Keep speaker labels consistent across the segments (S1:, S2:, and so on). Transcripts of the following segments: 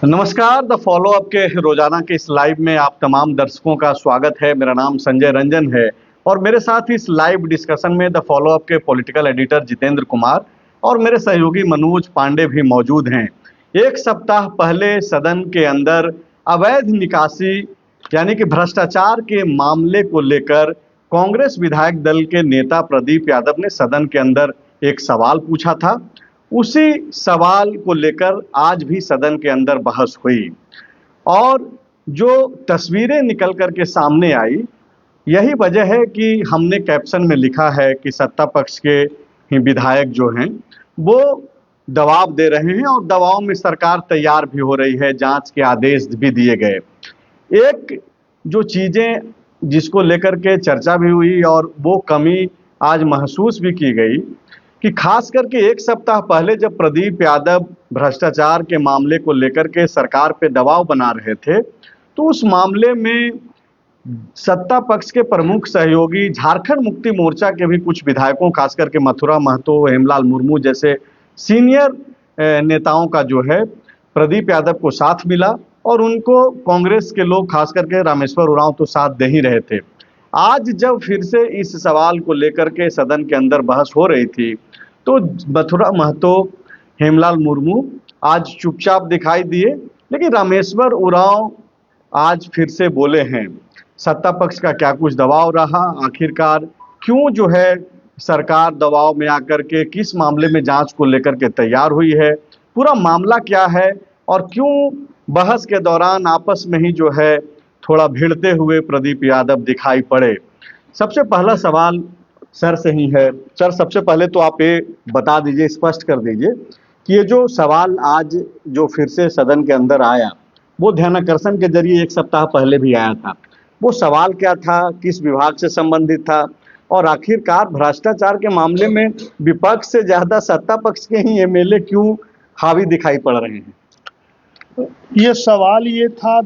S1: नमस्कार। The follow up के रोजाना के इस लाइव में आप तमाम दर्शकों का स्वागत है। मेरा नाम संजय रंजन है और मेरे साथ इस लाइव डिस्कशन में द फॉलो अप के पॉलिटिकल एडिटर जितेंद्र कुमार और मेरे सहयोगी मनोज पांडे भी मौजूद हैं। एक सप्ताह पहले सदन के अंदर अवैध निकासी यानी कि भ्रष्टाचार के मामले को लेकर कांग्रेस विधायक दल के नेता प्रदीप यादव ने सदन के अंदर एक सवाल पूछा था। उसी सवाल को लेकर आज भी सदन के अंदर बहस हुई और जो तस्वीरें निकल कर के सामने आई, यही वजह है कि हमने कैप्शन में लिखा है कि सत्ता पक्ष के ही विधायक जो हैं वो दबाव दे रहे हैं और दबाव में सरकार तैयार भी हो रही है, जांच के आदेश भी दिए गए। एक जो चीज़ें जिसको लेकर के चर्चा भी हुई और वो कमी आज महसूस भी की गई कि खास करके एक सप्ताह पहले जब प्रदीप यादव भ्रष्टाचार के मामले को लेकर के सरकार पे दबाव बना रहे थे, तो उस मामले में सत्ता पक्ष के प्रमुख सहयोगी झारखंड मुक्ति मोर्चा के भी कुछ विधायकों, खास करके मथुरा महतो, हेमलाल मुर्मू जैसे सीनियर नेताओं का जो है प्रदीप यादव को साथ मिला और उनको कांग्रेस के लोग, खास करके रामेश्वर उरांव तो साथ दे ही रहे थे। आज जब फिर से इस सवाल को लेकर के सदन के अंदर बहस हो रही थी, तो मथुरा महतो, हेमलाल मुर्मू आज चुपचाप दिखाई दिए, लेकिन रामेश्वर उरांव आज फिर से बोले हैं। सत्ता पक्ष का क्या कुछ दबाव रहा, आखिरकार क्यों जो है सरकार दबाव में आकर के किस मामले में जांच को लेकर के तैयार हुई है, पूरा मामला क्या है और क्यों बहस के दौरान आपस में ही जो है थोड़ा भिड़ते हुए प्रदीप यादव दिखाई पड़े। सबसे पहला सवाल सर से ही है। सर, सबसे पहले तो आप ये बता दीजिए, स्पष्ट कर दीजिए कि ये जो सवाल आज जो फिर से सदन के अंदर आया, वो ध्यानाकर्षण के जरिए एक सप्ताह पहले भी आया था। वो सवाल क्या था, किस विभाग से संबंधित था और आखिरकार भ्रष्टाचार के मामले में विपक्ष से ज्यादा सत्ता पक्ष के ही एमएलए क्यों हावी दिखाई पड़ रहे हैं?
S2: ये सवाल ये था,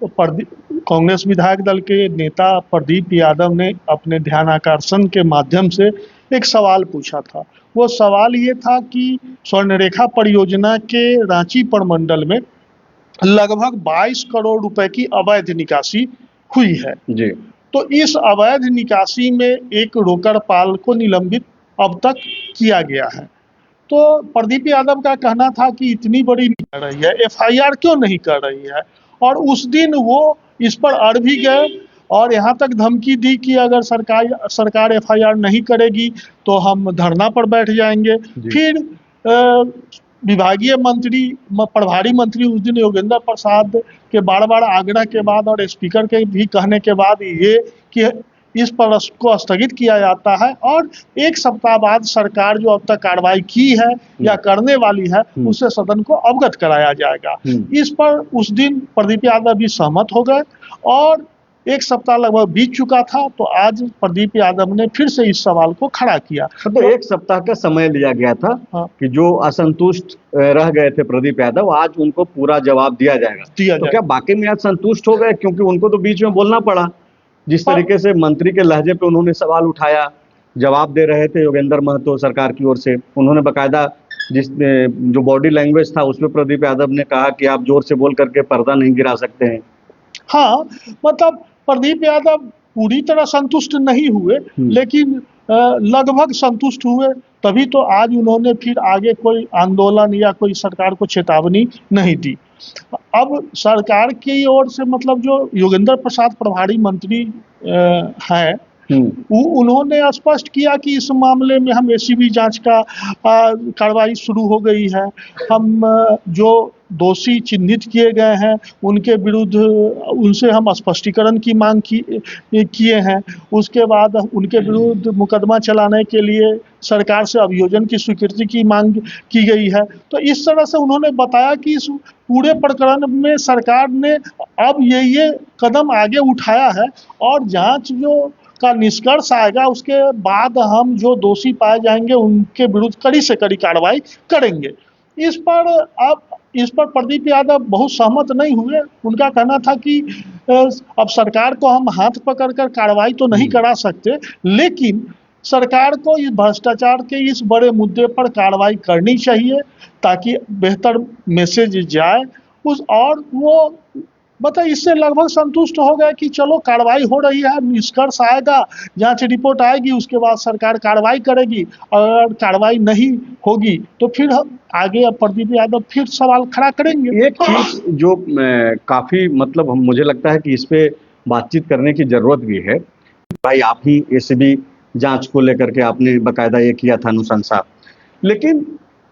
S2: कांग्रेस विधायक दल के नेता प्रदीप यादव ने अपने ध्यानाकर्षण के माध्यम से एक सवाल पूछा था। वो सवाल ये था कि स्वर्णरेखा परियोजना के रांची प्रमंडल में लगभग 22 करोड़ रुपए की अवैध निकासी हुई है
S1: जी।
S2: तो इस अवैध निकासी में एक रोकड़पाल को निलंबित अब तक किया गया है। तो प्रदीप यादव का कहना था कि इतनी बड़ी नहीं कर रही है, एफआईआर क्यों नहीं कर रही है, और उस दिन वो इस पर अड़ भी गए और यहाँ तक धमकी दी कि अगर सरकार एफआईआर नहीं करेगी तो हम धरना पर बैठ जाएंगे। फिर विभागीय मंत्री, प्रभारी मंत्री उस दिन योगेंद्र प्रसाद के बार आग्रह के बाद और स्पीकर के भी कहने के बाद ये कि इस पर को स्थगित किया जाता है और एक सप्ताह बाद सरकार जो अब तक कार्रवाई की है या करने वाली है उससे सदन को अवगत कराया जाएगा। इस पर उस दिन प्रदीप यादव भी सहमत हो गए और एक सप्ताह लगभग बीत चुका था, तो आज प्रदीप यादव ने फिर से इस सवाल को खड़ा किया।
S1: तो एक सप्ताह का समय लिया गया था। हाँ। कि जो असंतुष्ट रह गए थे प्रदीप यादव, आज उनको पूरा जवाब दिया जाएगा। तो क्या बाकी में आज संतुष्ट हो गए? क्योंकि उनको तो बीच में बोलना पड़ा, जिस तरीके से मंत्री के लहजे पे उन्होंने सवाल उठाया, जवाब दे रहे थे योगेंद्र महतो सरकार की ओर से। उन्होंने बकायदा जो बॉडी लैंग्वेज था उसमें प्रदीप यादव ने कहा कि आप जोर से बोल करके पर्दा नहीं गिरा सकते हैं।
S2: हाँ, मतलब प्रदीप यादव पूरी तरह संतुष्ट नहीं हुए, लेकिन लगभग संतुष्ट हुए, तभी तो आज उन्होंने फिर आगे कोई आंदोलन या कोई सरकार को चेतावनी नहीं दी। अब सरकार की ओर से, मतलब जो योगेंद्र प्रसाद प्रभारी मंत्री हैं, उन्होंने स्पष्ट किया कि इस मामले में हम एसीबी जांच का कार्रवाई शुरू हो गई है। हम जो दोषी चिन्हित किए गए हैं उनके विरुद्ध उनसे हम स्पष्टीकरण की मांग किए हैं। उसके बाद उनके विरुद्ध मुकदमा चलाने के लिए सरकार से अभियोजन की स्वीकृति की मांग की गई है। तो इस तरह से उन्होंने बताया कि इस पूरे प्रकरण में सरकार ने अब ये कदम आगे उठाया है और जांच जो का निष्कर्ष आएगा उसके बाद हम जो दोषी पाए जाएंगे उनके विरुद्ध कड़ी से कड़ी कार्रवाई करेंगे। इस पर प्रदीप यादव बहुत सहमत नहीं हुए। उनका कहना था कि अब सरकार को हम हाथ पकड़कर कार्रवाई तो नहीं करा सकते, लेकिन सरकार को इस भ्रष्टाचार के इस बड़े मुद्दे पर कार्रवाई करनी चाहिए ताकि बेहतर मैसेज जाए। उस और वो मतलब इससे लगभग संतुष्ट हो गए कि चलो कार्रवाई हो रही है, निष्कर्ष आएगा, जांच रिपोर्ट आएगी, उसके बाद सरकार कार्रवाई करेगी। और अगर कार्रवाई नहीं होगी तो फिर हम आगे अब प्रदीप यादव फिर सवाल खड़ा करेंगे।
S1: एक चीज जो काफी मतलब मुझे लगता है कि इस पे बातचीत करने की जरूरत भी है। भाई आप ही एसीबी जांच को लेकर के आपने बकायदा ये किया था अनुशंसा, लेकिन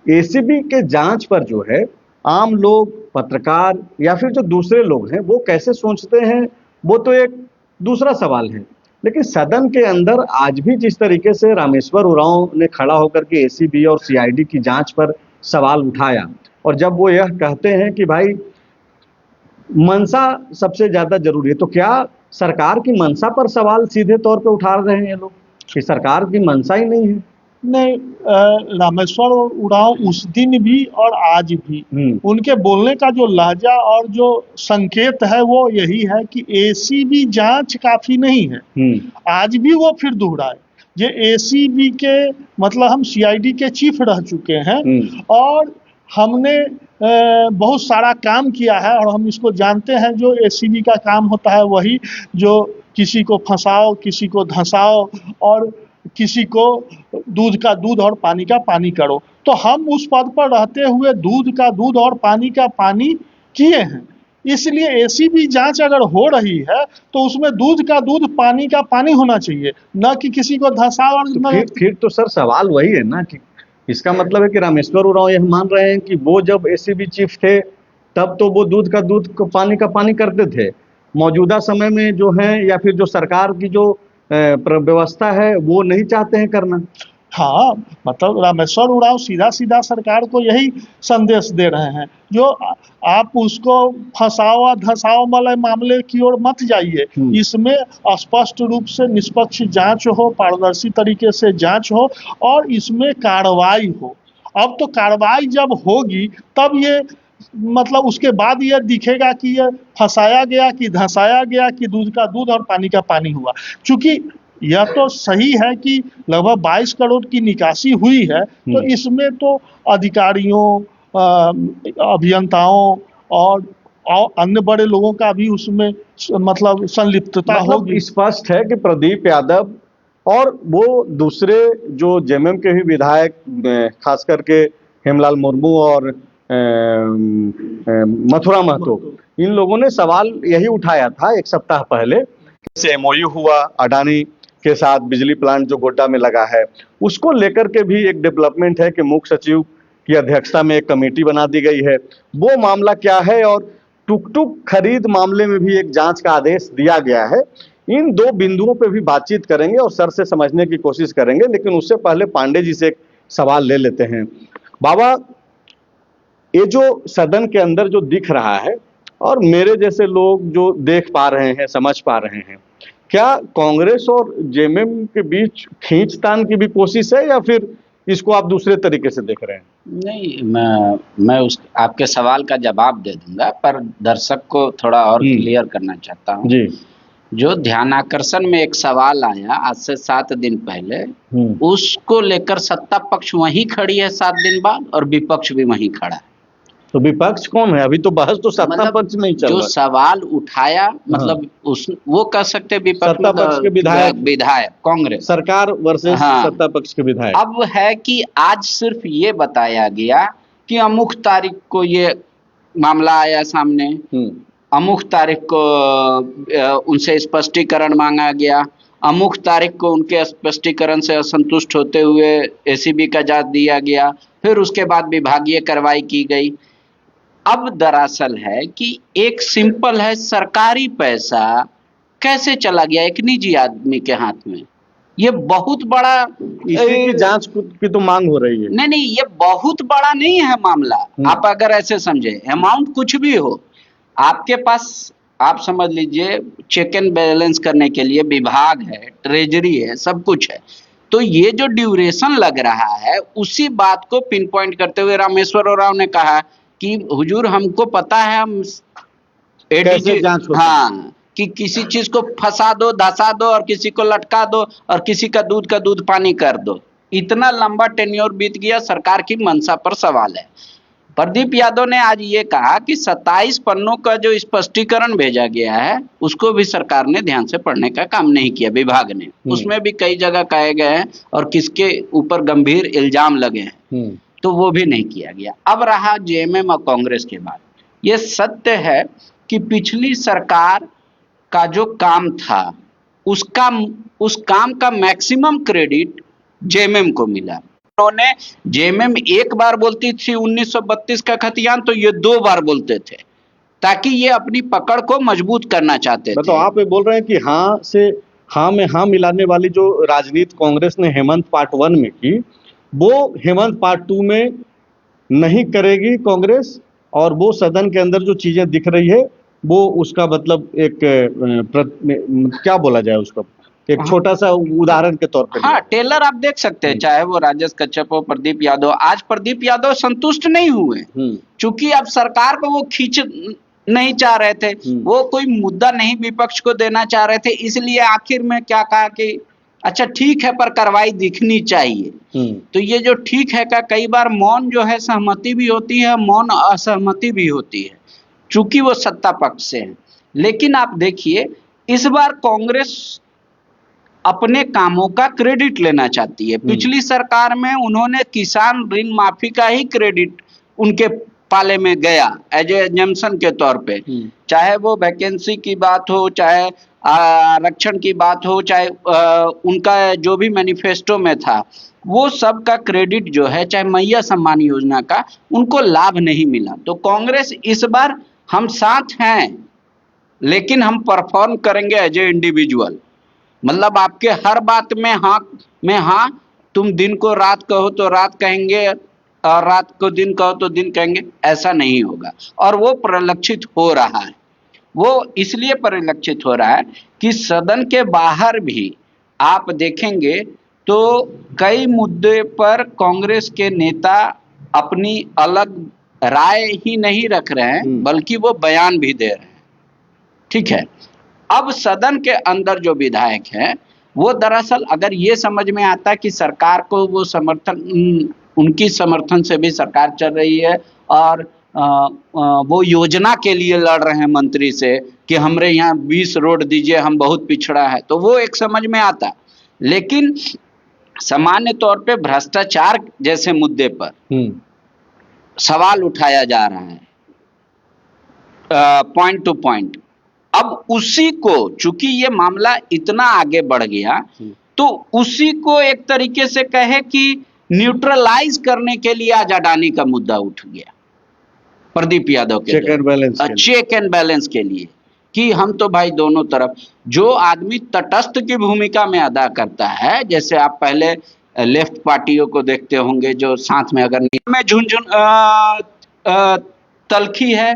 S1: एसीबी के जांच पर जो है आम लोग, पत्रकार या फिर जो दूसरे लोग हैं वो कैसे सोचते हैं वो तो एक दूसरा सवाल है। लेकिन सदन के अंदर आज भी जिस तरीके से रामेश्वर उरांव ने खड़ा होकर के एसीबी और सीआईडी की जांच पर सवाल उठाया, और जब वो यह कहते हैं कि भाई मंशा सबसे ज्यादा जरूरी है, तो क्या सरकार की मंशा पर सवाल सीधे तौर पे उठा रहे हैं ये लोग कि सरकार की मंशा ही नहीं है?
S2: नहीं, रामेश्वर उरांव उस दिन भी और आज भी उनके बोलने का जो लहजा और जो संकेत है वो यही है कि एसीबी जांच काफी नहीं है। आज भी वो फिर दोहराए ये एसीबी के मतलब हम सीआईडी के चीफ रह चुके हैं और हमने बहुत सारा काम किया है और हम इसको जानते हैं। जो एसीबी का काम होता है वही जो किसी को फंसाओ, किसी को धंसाओ और किसी को दूध का दूध और पानी का पानी करो। तो हम उस पद पर रहते हुए दूध का दूध और पानी का पानी किए हैं। इसलिए एसीबी जांच अगर हो रही है तो उसमें दूध का दूध पानी का पानी होना चाहिए, न कि किसी को धंसा। और
S1: तो फिर तो सर सवाल वही है ना कि इसका मतलब है कि रामेश्वर उरांव यह मान रहे हैं कि वो जब एसीबी चीफ थे तब तो वो दूध का दूध पानी का पानी करते थे, मौजूदा समय में जो है या फिर जो सरकार की जो व्यवस्था है वो नहीं चाहते हैं करना।
S2: हाँ, मतलब रामेश्वर उरांव सीधा सीधा सरकार को यही संदेश दे रहे हैं जो आप उसको फंसाओ धसाओ वाले मामले की ओर मत जाइए। इसमें स्पष्ट रूप से निष्पक्ष जांच हो, पारदर्शी तरीके से जांच हो और इसमें कार्रवाई हो। अब तो कार्रवाई जब होगी तब ये मतलब उसके बाद ये दिखेगा कि ये फंसाया गया कि धंसाया गया कि दूध का दूध और पानी का पानी हुआ। चूंकि यह तो सही है कि लगभग 22 करोड़ की निकासी हुई है, तो इसमें तो अधिकारियों, अभियंताओं और अन्य बड़े लोगों का भी उसमें मतलब संलिप्तता होगी।
S1: स्पष्ट है कि प्रदीप यादव और वो दूसरे जो जेएमएम के भी विधायक, खास करके हेमलाल मुर्मू और मथुरा महतो, इन लोगों ने सवाल यही उठाया था एक सप्ताह पहले से एमओयू हुआ अडानी के साथ बिजली प्लांट जो गोड्डा में लगा है, उसको लेकर के भी एक डेवलपमेंट है कि मुख्य सचिव की अध्यक्षता में एक कमेटी बना दी गई है। वो मामला क्या है और टुक टुक खरीद मामले में भी एक जांच का आदेश दिया गया है। इन दो बिंदुओं पे भी बातचीत करेंगे और सर से समझने की कोशिश करेंगे, लेकिन उससे पहले पांडे जी से एक सवाल ले लेते हैं। बाबा, ये जो सदन के अंदर जो दिख रहा है और मेरे जैसे लोग जो देख पा रहे हैं, समझ पा रहे हैं, क्या कांग्रेस और जेएमएम के बीच खींचतान की भी कोशिश है या फिर इसको आप दूसरे तरीके से देख रहे हैं?
S3: नहीं, मैं उस आपके सवाल का जवाब दे दूंगा, पर दर्शक को थोड़ा और क्लियर करना चाहता हूँ
S1: जी।
S3: जो ध्यानाकर्षण में एक सवाल आया आज से 7 दिन पहले, उसको लेकर सत्ता पक्ष वहीं खड़ी है 7 दिन बाद और विपक्ष भी वहीं खड़ा है।
S1: तो विपक्ष कौन है? अभी तो बहस तो सत्ता पक्ष में ही चल रहा है।
S3: जो सवाल उठाया मतलब वो कह सकते विपक्ष
S1: सत्ता पक्ष के
S3: विधायक कांग्रेस
S1: सरकार वर्सेस सत्ता पक्ष के विधायक।
S3: अब है कि आज सिर्फ ये बताया गया कि अमुक तारीख को ये मामला आया सामने, अमुक तारीख को उनसे स्पष्टीकरण मांगा गया, अमुक तारीख को उनके स्पष्टीकरण से असंतुष्ट होते हुए एसीबी का जांच दिया गया, फिर उसके बाद विभागीय कार्रवाई की गई। अब दरअसल है कि एक सिंपल है, सरकारी पैसा कैसे चला गया एक निजी आदमी के हाथ में, ये बहुत बड़ा
S1: इसी की जांच की तो मांग हो रही है।
S3: नहीं, ये बहुत बड़ा नहीं है मामला। आप अगर ऐसे समझे, अमाउंट कुछ भी हो, आपके पास आप समझ लीजिए चेक एंड बैलेंस करने के लिए विभाग है, ट्रेजरी है, सब कुछ है। तो ये जो ड्यूरेशन लग रहा है उसी बात को पिन पॉइंट करते हुए रामेश्वर उरांव ने कहा कि हुजूर हमको पता है, हम
S1: कैसे जांच होता है,
S3: कि किसी चीज को फंसा दो, धसा दो और किसी को लटका दो और किसी का दूध पानी कर दो। इतना लंबा टेन्योर बीत गया, सरकार की मंशा पर सवाल है। प्रदीप यादव ने आज ये कहा कि 27 पन्नों का जो स्पष्टीकरण भेजा गया है उसको भी सरकार ने ध्यान से पढ़ने का काम नहीं किया, विभाग ने। उसमें भी कई जगह कहे गए हैं और किसके ऊपर गंभीर इल्जाम लगे हैं, तो वो भी नहीं किया गया। अब रहा जेएमएम और कांग्रेस के बाद, ये सत्य है कि पिछली सरकार का जो काम था उस काम का मैक्सिमम क्रेडिट जेएमएम को मिला। उन्होंने जेएमएम एक बार बोलती थी 1932 का खतियान, तो ये 2 बार बोलते थे, ताकि ये अपनी पकड़ को मजबूत करना चाहते थे।
S1: तो आप ये बोल रहे हैं कि हाँ से हाँ में हाँ मिलाने वाली जो राजनीति कांग्रेस ने हेमंत पार्ट 1 में की, वो हेमंत पार्ट 2 में नहीं करेगी कांग्रेस, और वो सदन के अंदर जो चीजें दिख रही है वो उसका मतलब एक क्या बोला जाए उसका, एक छोटा सा उदाहरण के तौर पे।
S3: हाँ, टेलर आप देख सकते हैं, चाहे वो राजेश कश्यप हो, प्रदीप यादव। आज प्रदीप यादव संतुष्ट नहीं हुए, क्योंकि अब सरकार को वो खींच नहीं चाह रहे थे, वो कोई मुद्दा नहीं विपक्ष को देना चाह रहे थे, इसलिए आखिर में क्या कहा कि अच्छा ठीक है पर कार्रवाई दिखनी चाहिए। तो ये जो ठीक है का कई बार मौन जो है सहमति भी होती है, मौन असहमति भी होती है, चूंकि वो सत्ता पक्ष से है। लेकिन आप देखिए इस बार कांग्रेस अपने कामों का क्रेडिट लेना चाहती है। पिछली सरकार में उन्होंने किसान ऋण माफी का ही क्रेडिट उनके पाले में गया एज एजम्पशन के तौर पे, चाहे वो वैकेंसी की बात हो, चाहे आरक्षण की बात हो, चाहे उनका जो भी मैनिफेस्टो में था, वो सब का क्रेडिट जो है, चाहे मैया सम्मान योजना का, उनको लाभ नहीं मिला। तो कांग्रेस इस बार हम साथ हैं लेकिन हम परफॉर्म करेंगे एज ए इंडिविजुअल, मतलब आपके हर बात में हाँ, तुम दिन को रात कहो तो रात कहेंगे और रात को दिन कहो तो दिन कहेंगे, ऐसा नहीं होगा। और वो परिलक्षित हो रहा है। वो इसलिए परिलक्षित हो रहा है कि सदन के बाहर भी आप देखेंगे तो कई मुद्दे पर कांग्रेस के नेता अपनी अलग राय ही नहीं रख रहे हैं, बल्कि वो बयान भी दे रहे हैं। ठीक है, अब सदन के अंदर जो विधायक हैं वो दरअसल अगर ये समझ में आता कि सरकार को वो समर्थन, उनकी समर्थन से भी सरकार चल रही है और वो योजना के लिए लड़ रहे हैं मंत्री से कि हमरे यहाँ 20 रोड दीजिए, हम बहुत पिछड़ा है, तो वो एक समझ में आता। लेकिन सामान्य तौर पे भ्रष्टाचार जैसे मुद्दे पर सवाल उठाया जा रहा है पॉइंट टू पॉइंट, अब उसी को चूंकि ये मामला इतना आगे बढ़ गया तो उसी को एक तरीके से कहे कि न्यूट्रलाइज करने के लिए आज अडानी का मुद्दा उठ गया प्रदीप यादव के चेक एंड बैलेंस के लिए, कि हम तो भाई दोनों तरफ, जो आदमी तटस्थ की भूमिका में अदा करता है, जैसे आप पहले लेफ्ट पार्टियों को देखते होंगे जो साथ में अगर नहीं में झुनझुन तलखी है,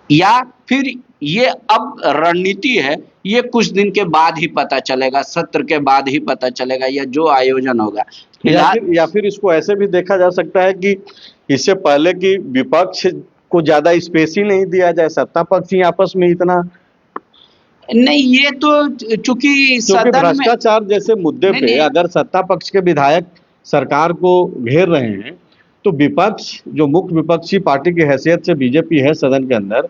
S3: या फिर ये अब रणनीति है, ये कुछ दिन के बाद ही पता चलेगा, सत्र के बाद ही पता चलेगा, या जो आयोजन होगा।
S1: या फिर इसको ऐसे भी देखा जा सकता है कि इससे पहले कि विपक्ष को ज्यादा स्पेस ही नहीं दिया जाए, सत्ता पक्ष ही आपस में इतना
S3: नहीं, ये तो चूंकि
S1: भ्रष्टाचार जैसे मुद्दे पे अगर सत्ता पक्ष के विधायक सरकार को घेर रहे हैं तो विपक्ष, जो मुख्य विपक्षी पार्टी की हैसियत से बीजेपी है सदन के अंदर,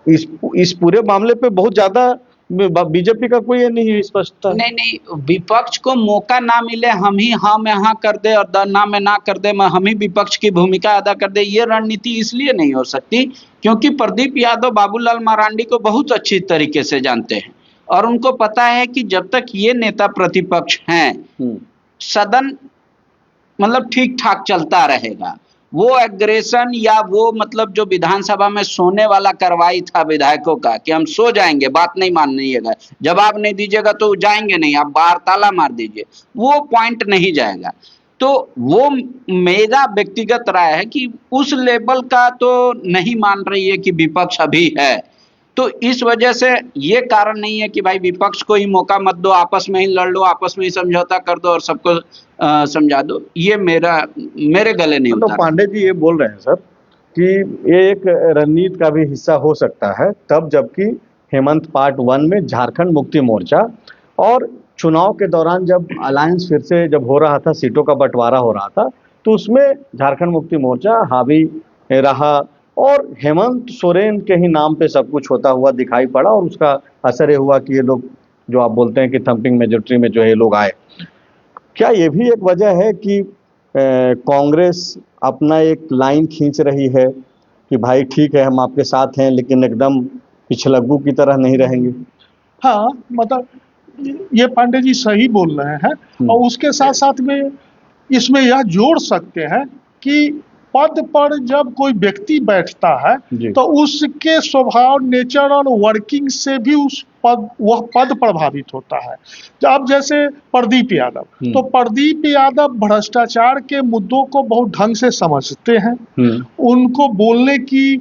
S1: इस पूरे मामले पे बहुत ज्यादा बीजेपी का कोई नहीं है स्पष्टता।
S3: नहीं, विपक्ष को मौका ना मिले, हम ही हाँ में हाँ कर दे और ना में ना कर दे, हम ही विपक्ष की भूमिका अदा कर दे, ये रणनीति इसलिए नहीं हो सकती क्योंकि प्रदीप यादव बाबूलाल मरांडी को बहुत अच्छी तरीके से जानते हैं और उनको पता है कि जब तक ये नेता प्रतिपक्ष हैं सदन मतलब ठीक ठाक चलता रहेगा। वो एग्रेशन या वो मतलब जो विधानसभा में सोने वाला कार्रवाई था विधायकों का कि हम सो जाएंगे, बात नहीं मानिएगा, जवाब नहीं दीजिएगा तो जाएंगे नहीं, आप बाहर ताला मार दीजिए, वो पॉइंट नहीं जाएगा। तो वो मेरा व्यक्तिगत राय है कि उस लेवल का तो नहीं मान रही है कि विपक्ष अभी है, तो इस वजह से ये कारण नहीं है कि भाई विपक्ष को ही मौका मत दो, आपस में ही लड़ लो, आपस में ही समझौता कर दो और सबको समझा दो, ये मेरे गले नहीं उतरा।
S1: तो पांडे जी ये बोल रहे हैं सर कि ये एक रणनीति का भी हिस्सा हो सकता है, तब जबकि हेमंत पार्ट 1 में झारखंड मुक्ति मोर्चा और चुनाव के दौरान जब अलायंस फिर से जब हो रहा था, सीटों का बंटवारा हो रहा था, तो उसमें झारखंड मुक्ति मोर्चा हावी रहा और हेमंत सोरेन के ही नाम पे सब कुछ होता हुआ दिखाई पड़ा और उसका असर ये हुआ कि ये लोग जो आप बोलते हैं कि थंपिंग मेजोरिटी में जो है ये लोग आए। क्या ये भी एक वजह है कि कांग्रेस अपना एक लाइन खींच रही है कि भाई ठीक है हम आपके साथ हैं लेकिन एकदम पिछलग्गू की तरह नहीं रहेंगे?
S2: हाँ, मतलब ये पांडे जी सही बोल रहे हैं। और उसके साथ साथ में इसमें यह जोड़ सकते हैं कि पद पर जब कोई व्यक्ति बैठता है
S1: जी।
S2: तो उसके स्वभाव, नेचर और वर्किंग से भी वह पद प्रभावित होता है। अब जैसे प्रदीप यादव, तो प्रदीप यादव भ्रष्टाचार के मुद्दों को बहुत ढंग से समझते हैं, उनको बोलने की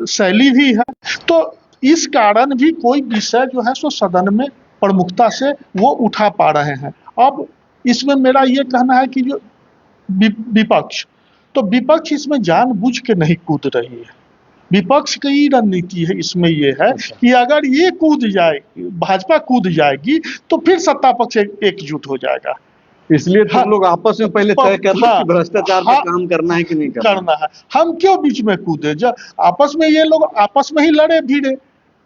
S2: शैली भी है। तो इस कारण भी कोई विषय जो है सो सदन में प्रमुखता से वो उठा पा रहे हैं। अब इसमें मेरा ये कहना है कि जो विपक्ष, तो विपक्ष इसमें जानबूझ के नहीं कूद रही है। विपक्ष की रणनीति है इसमें ये है कि अगर ये कूद जाए, भाजपा कूद जाएगी तो फिर सत्ता पक्ष एकजुट हो जाएगा।
S1: इसलिए तुम लोग आपस में पहले तय कर लो कि भ्रष्टाचार पर काम करना है कि नहीं
S2: करना है। हम क्यों बीच में कूदे? जब आपस में ये लोग आपस में ही लड़े भिड़े,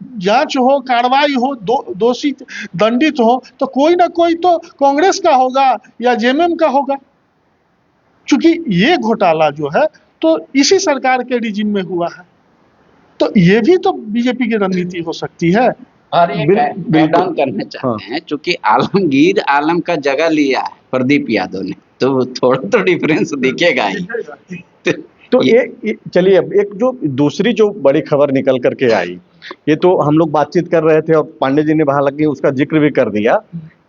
S2: जांच हो, कार्रवाई हो, दोषी दंडित हो, तो कोई ना कोई तो कांग्रेस का होगा या जेएमएम का होगा। क्योंकि ये घोटाला जो है तो इसी सरकार के रिजिम में हुआ है, तो ये भी तो बीजेपी की रणनीति हो सकती है।
S3: और ये ऐड ऑन करना चाहते हैं, चूंकि आलमगीर आलम का जगह लिया है प्रदीप यादव ने, तो थोड़ा तो डिफरेंस दिखेगा ही।
S1: तो ये चलिए, अब एक जो दूसरी जो बड़ी खबर निकल करके आई, ये तो हम लोग बातचीत कर रहे थे और पांडे जी ने हालांकि उसका जिक्र भी कर दिया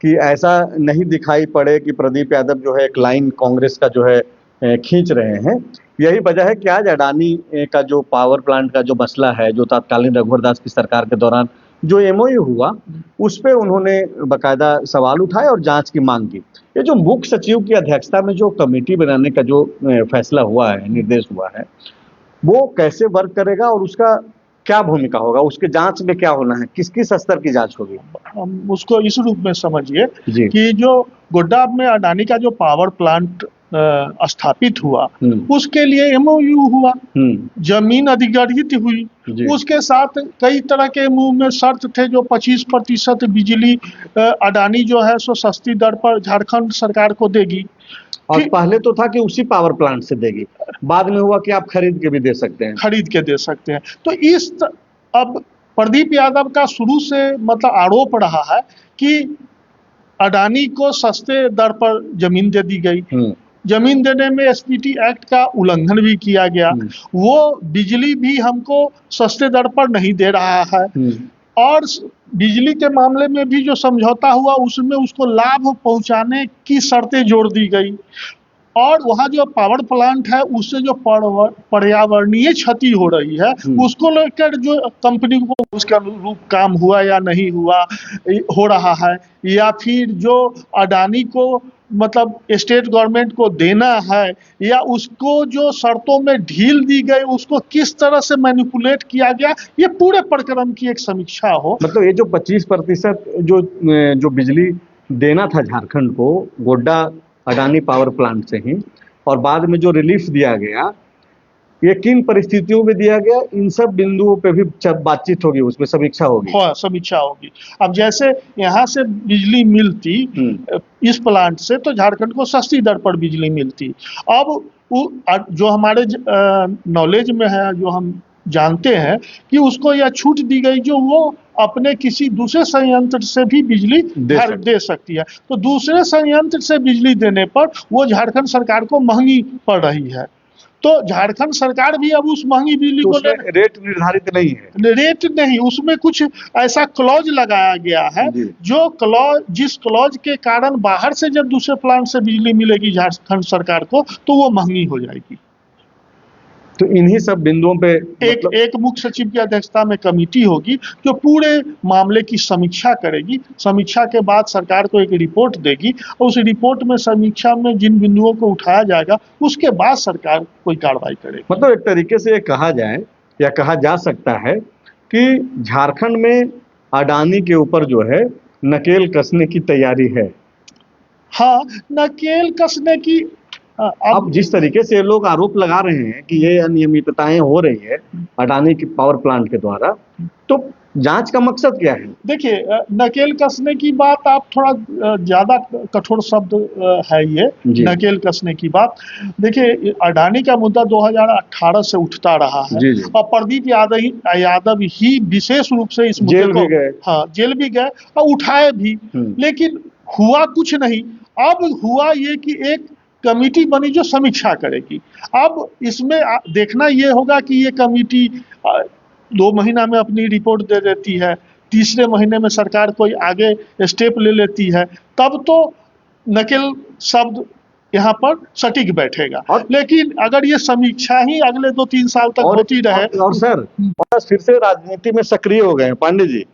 S1: कि ऐसा नहीं दिखाई पड़े कि प्रदीप यादव जो है एक लाइन कांग्रेस का जो है खींच रहे हैं। यही वजह है कि आज अडानी का जो पावर प्लांट का जो मसला है, जो तत्कालीन रघुवर दास की सरकार के दौरान जो एमओयू हुआ, उस पर उन्होंने बाकायदा सवाल उठाए और जांच की मांग की। ये जो मुख्य सचिव की अध्यक्षता में जो कमेटी बनाने का जो फैसला हुआ है, निर्देश हुआ है, वो कैसे वर्क करेगा और उसका क्या भूमिका होगा, उसके जांच में क्या होना है, किस किस स्तर की जांच होगी?
S2: हम उसको इस रूप में समझिए कि जो गोड्डा में अडानी का जो पावर प्लांट स्थापित हुआ, उसके लिए एमओयू हुआ, जमीन अधिग्रहित हुई, उसके साथ कई तरह के एमओयू में शर्त थे, जो 25% बिजली अडानी जो है सो सस्ती दर पर झारखंड सरकार को देगी।
S1: और पहले तो था कि उसी पावर प्लांट से देगी, बाद में हुआ कि आप खरीद के भी दे सकते हैं।
S2: खरीद के दे सकते हैं। तो अब प्रदीप यादव का शुरू से मतलब आरोप रहा है कि अडानी को सस्ते दर पर जमीन दे दी गई, जमीन देने में एसपीटी एक्ट का उल्लंघन भी किया गया, वो बिजली भी हमको सस्ते दर पर नहीं दे रहा है, और बिजली के मामले में भी जो समझौता हुआ उसमें उसको लाभ पहुंचाने की शर्तें जोड़ दी गई, और वहाँ जो पावर प्लांट है उससे जो पर्यावरणीय क्षति हो रही है उसको लेकर जो कंपनी को उसके अनुरूप काम हुआ या नहीं हुआ, हो रहा है, या फिर जो अडानी को मतलब स्टेट गवर्नमेंट को देना है, या उसको जो शर्तों में ढील दी गई उसको किस तरह से मैनिपुलेट किया गया, ये पूरे प्रकरण की एक समीक्षा हो।
S1: मतलब ये जो 25% जो बिजली देना था झारखंड को गोड्डा अडानी पावर प्लांट से ही, और बाद में जो रिलीफ दिया गया, ये किन परिस्थितियों में दिया गया, इन सब बिंदुओं पे भी बातचीत होगी, उसमें समीक्षा होगी।
S2: हाँ, समीक्षा होगी। अब जैसे यहाँ से बिजली मिलती इस प्लांट से, तो झारखंड को सस्ती दर पर बिजली मिलती। अब जो हमारे नॉलेज में है, जो हम जानते हैं कि उसको यह छूट दी गई जो वो अपने किसी दूसरे संयंत्र से भी बिजली दे सकती है। तो दूसरे संयंत्र से बिजली देने पर वो झारखंड सरकार को महंगी पड़ रही है, तो झारखंड सरकार भी अब उस महंगी बिजली को
S1: रेट निर्धारित नहीं है,
S2: रेट नहीं, उसमें कुछ ऐसा क्लॉज लगाया गया है जो जिस क्लॉज के कारण बाहर से जब दूसरे प्लांट से बिजली मिलेगी झारखंड सरकार को तो वो महंगी हो जाएगी।
S1: तो इन्हीं सब बिंदुओं पे
S2: एक मुख्य सचिव की अध्यक्षता में कमेटी होगी जो पूरे मामले की समीक्षा करेगी। समीक्षा के बाद सरकार को एक रिपोर्ट देगी, और उस रिपोर्ट में समीक्षा में जिन बिंदुओं को उठाया जाएगा उसके बाद सरकार कोई कार्रवाई करेगी।
S1: मतलब एक तरीके से ये कहा जाए या कहा जा सकता है कि झारखंड में अडानी के ऊपर जो है नकेल कसने की तैयारी है।
S2: हाँ, नकेल कसने की
S1: अब जिस तरीके से लोग आरोप लगा रहे हैं कि ये अनियमितताएं हो रही है अडानी की पावर प्लांट के द्वारा, तो जांच का मकसद क्या है?
S2: देखिए, नकेल कसने की बात आप थोड़ा ज्यादा कठोर शब्द है ये,
S1: जी।
S2: नकेल कसने की बात। देखिए, अडानी का मुद्दा 2018 से उठता रहा है।
S1: जी, जी।
S2: और प्रदीप यादव ही विशेष रूप से इस मुद्दे
S1: जेल भी गए।
S2: हाँ, जेल भी गए और उठाए भी, लेकिन हुआ कुछ नहीं। अब हुआ ये कि एक कमेटी बनी जो समीक्षा करेगी। अब इसमें देखना ये होगा कि ये कमेटी 2 महीना में अपनी रिपोर्ट दे देती है, तीसरे महीने में सरकार कोई आगे स्टेप ले लेती है, तब तो नकेल शब्द यहाँ पर सटीक बैठेगा। लेकिन अगर ये समीक्षा ही अगले 2-3 साल तक होती रहे
S1: और सर फिर से राजनीति में सक्रिय हो गए हैं पांडे जी,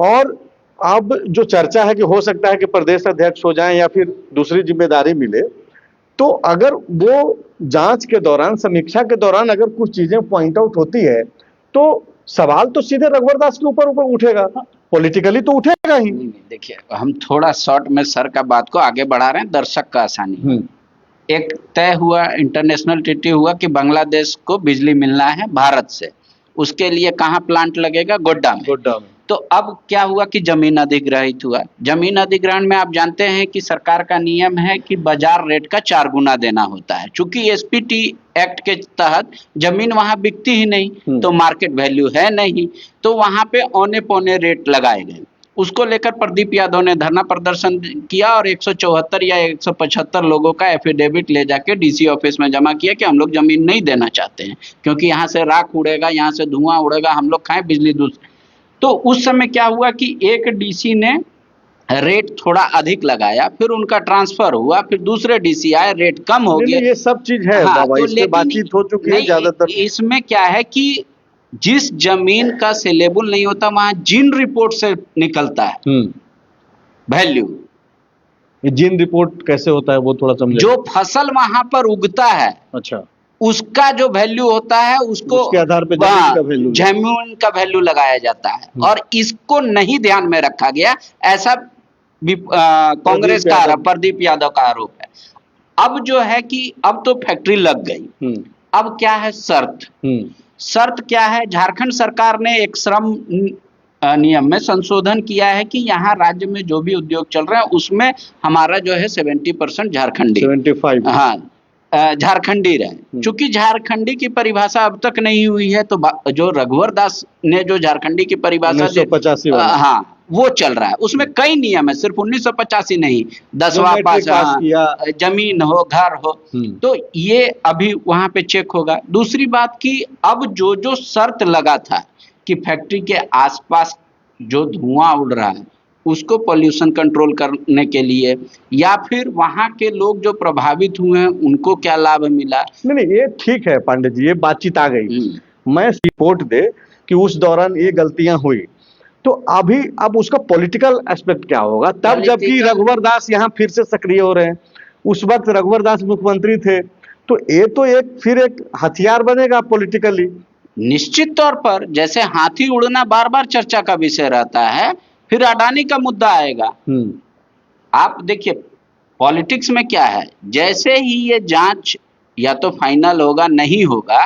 S1: और अब जो चर्चा है कि हो सकता है कि प्रदेश अध्यक्ष हो जाएं या फिर दूसरी जिम्मेदारी मिले, तो अगर वो जांच के दौरान, समीक्षा के दौरान अगर कुछ चीजें पॉइंट आउट होती है, तो सवाल तो सीधे रघुवर दास के ऊपर उठेगा, पॉलिटिकली तो उठेगा ही।
S3: देखिए, हम थोड़ा शॉर्ट में सर का बात को आगे बढ़ा रहे हैं, दर्शक का आसानी। एक तय हुआ, इंटरनेशनल ट्रीटी हुआ कि बांग्लादेश को बिजली मिलना है भारत से, उसके लिए कहाँ प्लांट लगेगा? गोड्डा में। तो अब क्या हुआ कि जमीन अधिग्रहित हुआ। जमीन अधिग्रहण में आप जानते हैं कि सरकार का नियम है कि बाजार रेट का 4 गुना देना होता है। चूंकि एसपीटी एक्ट के तहत जमीन वहां बिकती ही नहीं, तो मार्केट वैल्यू है नहीं, तो वहां पे औने पौने रेट लगाए गए। उसको लेकर प्रदीप यादव ने धरना प्रदर्शन किया और 174 या 175 लोगों का एफिडेविट ले जाके डीसी ऑफिस में जमा किया कि हम लोग जमीन नहीं देना चाहते हैं, क्योंकि यहाँ से राख उड़ेगा, यहाँ से धुआं उड़ेगा, हम लोग खाएं बिजली दूसरी। तो उस समय क्या हुआ कि एक डीसी ने रेट थोड़ा अधिक लगाया, फिर उनका ट्रांसफर हुआ, फिर दूसरे डीसी आए, रेट कम हो गया।
S1: ये सब चीज है बाबा, इस पे बातचीत हो चुकी है ज्यादातर।
S3: इसमें क्या है कि जिस जमीन का सेलेबल नहीं होता, वहां जिन रिपोर्ट से निकलता है वैल्यू।
S1: जिन रिपोर्ट कैसे होता है वो थोड़ा समझे।
S3: जो फसल वहां पर उगता है,
S1: अच्छा, उसका
S3: जो वैल्यू होता है उसको
S1: उसके आधार पे
S3: जमीन का वैल्यू लगाया जाता है, और इसको नहीं ध्यान में रखा गया, ऐसा कांग्रेस का आरोप, प्रदीप यादव का आरोप है। अब जो है कि अब तो फैक्ट्री लग गई, अब क्या है शर्त क्या है? झारखंड सरकार ने एक श्रम नियम में संशोधन किया है कि यहाँ राज्य में जो भी उद्योग चल रहा है उसमें हमारा जो है 70% झारखंडी,
S1: 75,
S3: हाँ, झारखंडी रहे। चूंकि झारखंडी की परिभाषा अब तक नहीं हुई है, तो जो रघुवर दास ने जो झारखंडी की परिभाषा
S1: 1985
S3: हाँ वो चल रहा है, उसमें कई नियम है, सिर्फ 1985 नहीं, 10वां पास किया, जमीन हो, घर हो, तो ये अभी वहां पे चेक होगा। दूसरी बात की अब जो शर्त लगा था कि फैक्ट्री के आसपास जो धुआं उड़ रहा है उसको पोल्यूशन कंट्रोल करने के लिए, या फिर वहां के लोग जो प्रभावित हुए हैं उनको क्या लाभ मिला।
S1: नहीं, ये ठीक है पांडे जी, ये बातचीत आ गई। मैं रिपोर्ट दे कि उस दौरान ये गलतियां हुई, तो अभी अब उसका पॉलिटिकल एस्पेक्ट क्या होगा? तब जबकि रघुवर दास यहाँ फिर से सक्रिय हो रहे हैं, उस वक्त रघुवर दास मुख्यमंत्री थे, तो ये तो फिर एक हथियार बनेगा पॉलिटिकली।
S3: निश्चित तौर पर, जैसे हाथी उड़ना बार बार चर्चा का विषय रहता है, फिर अडानी का मुद्दा आएगा। आप देखिए पॉलिटिक्स में क्या है, जैसे ही ये जांच या तो फाइनल होगा, नहीं होगा,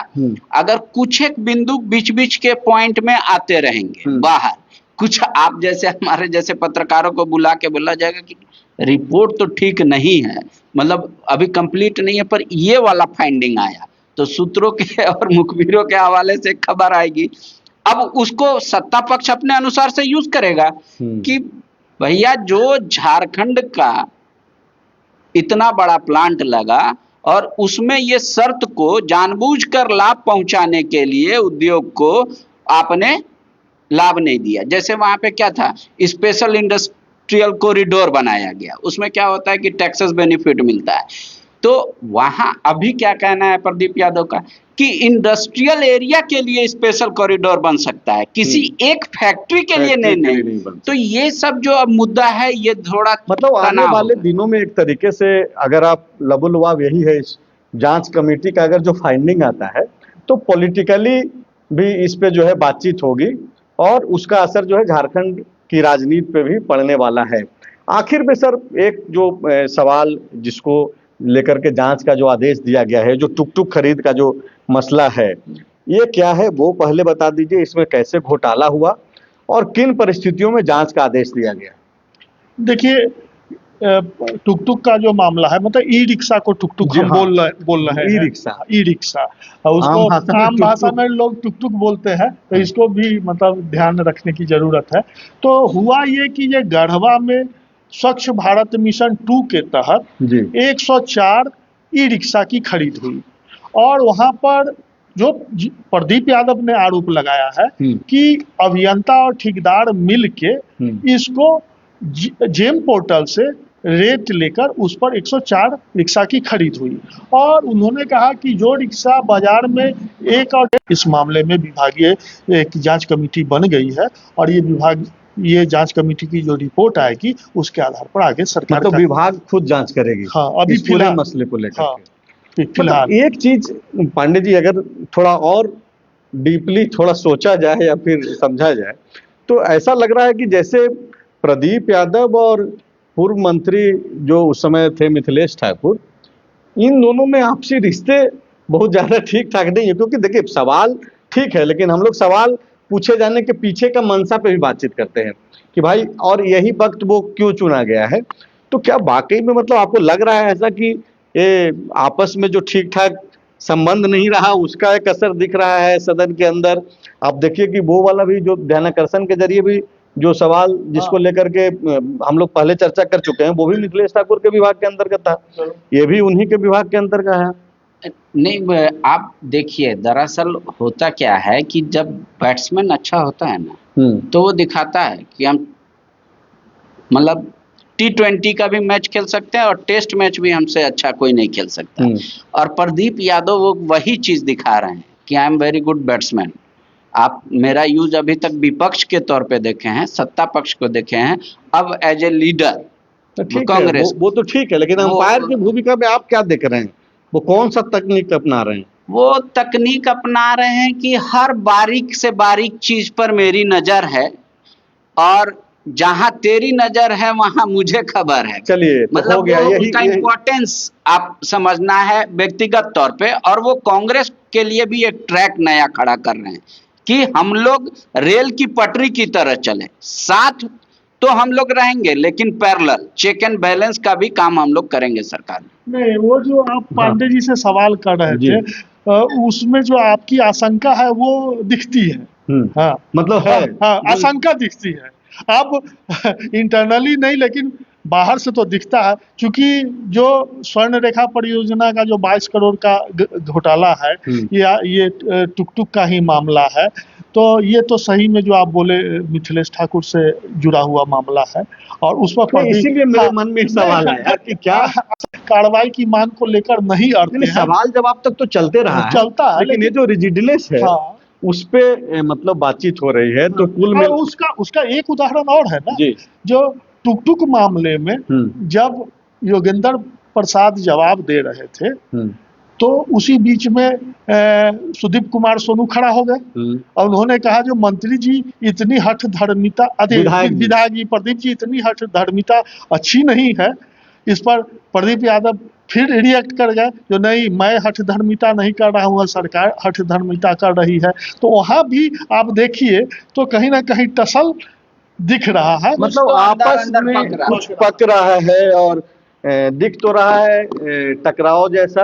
S3: अगर कुछ एक बिंदु बीच बीच के पॉइंट में आते रहेंगे बाहर, कुछ आप जैसे हमारे जैसे पत्रकारों को बुला के बोला जाएगा कि रिपोर्ट तो ठीक नहीं है, मतलब अभी कंप्लीट नहीं है, पर ये वाला फाइंडिंग आया, तो सूत्रों के और मुखबिरों के हवाले से खबर आएगी। अब उसको सत्ता पक्ष अपने अनुसार से यूज करेगा कि भैया जो झारखंड का इतना बड़ा प्लांट लगा और उसमें ये शर्त को जानबूझकर लाभ पहुंचाने के लिए उद्योग को आपने लाभ नहीं दिया। जैसे वहां पे क्या था, स्पेशल इंडस्ट्रियल कॉरिडोर बनाया गया, उसमें क्या होता है कि टैक्सेस बेनिफिट मिलता है। तो वहां अभी क्या कहना है प्रदीप यादव का कि इंडस्ट्रियल एरिया के लिए स्पेशल कॉरिडोर बन सकता है, किसी एक फैक्ट्री के लिए नहीं। तो ये सब जो अब मुद्दा है, ये थोड़ा
S1: मतलब आने वाले दिनों में एक तरीके से अगर आप लबुलवाब यही है इस जांच कमेटी का, अगर जो फाइंडिंग आता है तो पॉलिटिकली भी इस पे जो है बातचीत होगी और उसका असर जो है झारखंड की राजनीति पे भी पड़ने वाला है। आखिर में सर एक जो सवाल जिसको लेकर के जांच का जो आदेश दिया गया है, जो टुक टुक खरीद का जो मसला है, ये क्या है वो पहले बता दीजिए। इसमें कैसे घोटाला हुआ और किन परिस्थितियों में जांच का आदेश दिया गया?
S2: देखिए, टुक टुक का जो मामला है, मतलब ई रिक्शा को टुक टुक
S1: जी
S2: हम
S1: हाँ,
S2: बोल रहे हैं। ई रिक्शा उसको आम भाषा में लोग टुक टुक बोलते हैं, तो इसको भी मतलब ध्यान रखने की जरूरत है। तो हुआ ये कि ये गढ़वा में स्वच्छ भारत मिशन 2 के तहत 104 ई रिक्शा की खरीद हुई, और वहां पर जो प्रदीप यादव ने आरोप लगाया है कि अभियंता और ठेकेदार मिल के इसको जेम पोर्टल से रेट लेकर उस पर 104 रिक्शा की खरीद हुई। और उन्होंने कहा कि जो रिक्शा बाजार में एक और इस मामले में विभागीय एक जांच कमेटी बन गई है, और ये जांच कमेटी की जो रिपोर्ट आएगी उसके आधार पर आगे सरकार
S1: मतलब विभाग खुद जांच करेगी।
S2: हाँ, अभी
S1: इस पूरे मसले को लेकर।
S2: हाँ, फिलहाल
S1: एक चीज पांडे जी, अगर थोड़ा और डीपली थोड़ा सोचा जाए या फिर समझा जाए, तो ऐसा लग रहा है कि जैसे प्रदीप यादव और पूर्व मंत्री जो उस समय थे मिथिलेश ठाकुर, इन दोनों में आपसी रिश्ते बहुत ज्यादा ठीक ठाक नहीं है। क्योंकि देखिए, सवाल ठीक है, लेकिन हम लोग सवाल पूछे जाने के पीछे का मंशा पे भी बातचीत करते हैं कि भाई और यही वक्त वो क्यों चुना गया है। तो क्या वाकई में मतलब आपको लग रहा है ऐसा कि ये आपस में जो ठीक ठाक संबंध नहीं रहा, उसका एक असर दिख रहा है सदन के अंदर? आप देखिए कि वो वाला भी जो ध्यानाकर्षण के जरिए भी जो सवाल जिसको लेकर के हम लोग पहले चर्चा कर चुके हैं, वो भी मिथिलेश ठाकुर के विभाग के अंतर्गत था, ये भी उन्हीं के विभाग के अंतर्गत है।
S3: नहीं, आप देखिए, दरअसल होता क्या है कि जब बैट्समैन अच्छा होता है ना, तो वो दिखाता है कि हम मतलब T20 का भी मैच खेल सकते हैं और टेस्ट मैच भी हमसे अच्छा कोई नहीं खेल सकता। और प्रदीप यादव वो वही चीज दिखा रहे हैं कि I am very good batsman. आप मेरा यूज अभी तक विपक्ष के तौर पे देखे हैं, सत्ता पक्ष को देखे हैं, अब एज ए लीडर कांग्रेस।
S1: वो तो ठीक है, लेकिन अंपायर की भूमिका में आप क्या देख रहे हैं? वो कौन सा तकनीक अपना रहे हैं?
S3: वो तकनीक अपना रहे हैं कि हर बारीक से बारीक चीज पर मेरी नजर है, और जहां तेरी नजर है वहां मुझे खबर है।
S1: चलिए,
S3: मतलब हो गया, उसका इम्पोर्टेंस आप समझना है व्यक्तिगत तौर पे। और वो कांग्रेस के लिए भी एक ट्रैक नया खड़ा कर रहे हैं कि हम लोग रेल की पटरी की तरह चले, साथ तो हम लोग रहेंगे, लेकिन पैरेलल चेक एंड बैलेंस का भी काम हम लोग करेंगे सरकार में।
S2: नहीं, वो जो आप पांडे जी से सवाल कर रहे थे, उसमें जो आपकी आशंका है वो दिखती है। हाँ, मतलब है, हाँ, आशंका दिखती है। अब इंटरनली नहीं, लेकिन बाहर से तो दिखता है। क्योंकि जो स्वर्ण रेखा परियोजना का जो 22 करोड़ का घोटाला है, ये टुक टुक का ही मामला है। तो ये तो सही में जो आप बोले मिथिलेश ठाकुर से जुड़ा हुआ मामला है, और उस पर
S1: इसीलिए मेरे मन में सवाल आया कि क्या
S2: कार्रवाई की मांग को लेकर नहीं अड़ते हैं।
S1: सवाल जवाब तक तो चलते रहा है,
S2: चलता है,
S1: लेकिन ये जो रिजिडनेस है, उस पे मतलब बातचीत हो रही है। तो कुल में
S2: उसका एक उदाहरण और है ना, जो टुक टुक मामले में जब योगेंद्र प्रसाद जवाब दे रहे थे, तो उसी बीच में सुदीप कुमार सोनू खड़ा हो गए और उन्होंने कहा जो मंत्री जी इतनी हठ धर्मिता, विधायक जी प्रदीप जी इतनी हठ धर्मिता अच्छी नहीं है। इस पर प्रदीप यादव फिर रिएक्ट कर गए, जो नहीं, मैं हठ धर्मिता नहीं कर रहा हूँ, सरकार हठ धर्मिता कर रही है। तो वहां भी आप देखिए तो कहीं ना कहीं टसल दिख रहा है,
S1: मतलब आपस में कुछ पक रहा है और दिख तो रहा है टकराव जैसा,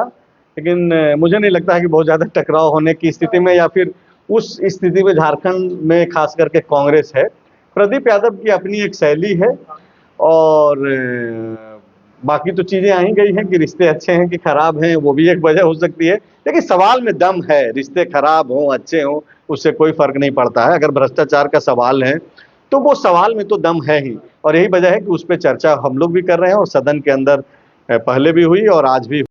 S1: लेकिन मुझे नहीं लगता है कि बहुत ज्यादा टकराव होने की स्थिति में, या फिर उस स्थिति में झारखंड में खास करके कांग्रेस है। प्रदीप यादव की अपनी एक शैली है, और बाकी तो चीजें आ ही गई हैं कि रिश्ते अच्छे हैं कि खराब हैं, वो भी एक वजह हो सकती है। लेकिन सवाल में दम है, रिश्ते खराब हो अच्छे हो उससे कोई फर्क नहीं पड़ता है। अगर भ्रष्टाचार का सवाल है तो वो सवाल में तो दम है ही, और यही वजह है कि उस पर चर्चा हम लोग भी कर रहे हैं, और सदन के अंदर पहले भी हुई और आज भी